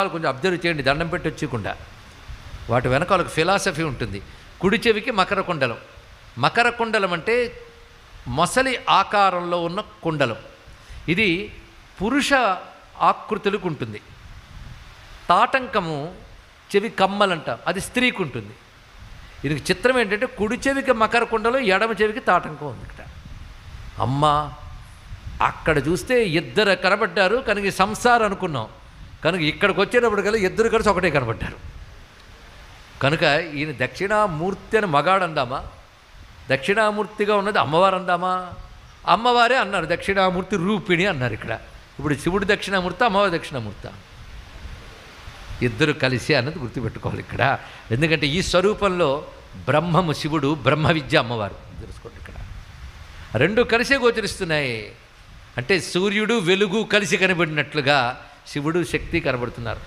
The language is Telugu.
కొంచెం అబ్జర్వ్ చేయండి, దండం పెట్టి వచ్చకుండా. వాటి వెనక వాళ్ళకి ఫిలాసఫీ ఉంటుంది. కుడి చెవికి మకర కుండలం. మకర కుండలం అంటే మొసలి ఆకారంలో ఉన్న కుండలం. ఇది పురుష ఆకృతులకు ఉంటుంది. తాటంకము చెవి కమ్మలంటాం, అది స్త్రీకి ఉంటుంది. ఇది చిత్రం ఏంటంటే కుడి చెవికి మకర కుండలం, ఎడమ చెవికి తాటంకం ఉంది ఇక్కడ. అమ్మ అక్కడ చూస్తే ఇద్దరు కనబడ్డారు, కనుక సంసారం అనుకున్నాం. కనుక ఇక్కడికి వచ్చేటప్పుడు కల్లా ఇద్దరు కలిసి ఒకటే కనబడ్డారు. కనుక ఈయన దక్షిణామూర్తి అని మగాడు అందామా, దక్షిణామూర్తిగా ఉన్నది అమ్మవారు అందామా? అమ్మవారే అన్నారు, దక్షిణామూర్తి రూపిణి అన్నారు ఇక్కడ. ఇప్పుడు శివుడు దక్షిణామూర్తి, అమ్మవారి దక్షిణామూర్తి, ఇద్దరు కలిసి అన్నది గుర్తుపెట్టుకోవాలి ఇక్కడ. ఎందుకంటే ఈ స్వరూపంలో బ్రహ్మము శివుడు, బ్రహ్మ విద్య అమ్మవారు తెలుసుకోండి. ఇక్కడ రెండు కలిసే గోచరిస్తున్నాయి. అంటే సూర్యుడు వెలుగు కలిసి కనబడినట్లుగా శివుడు శక్తి కనబడుతున్నారు.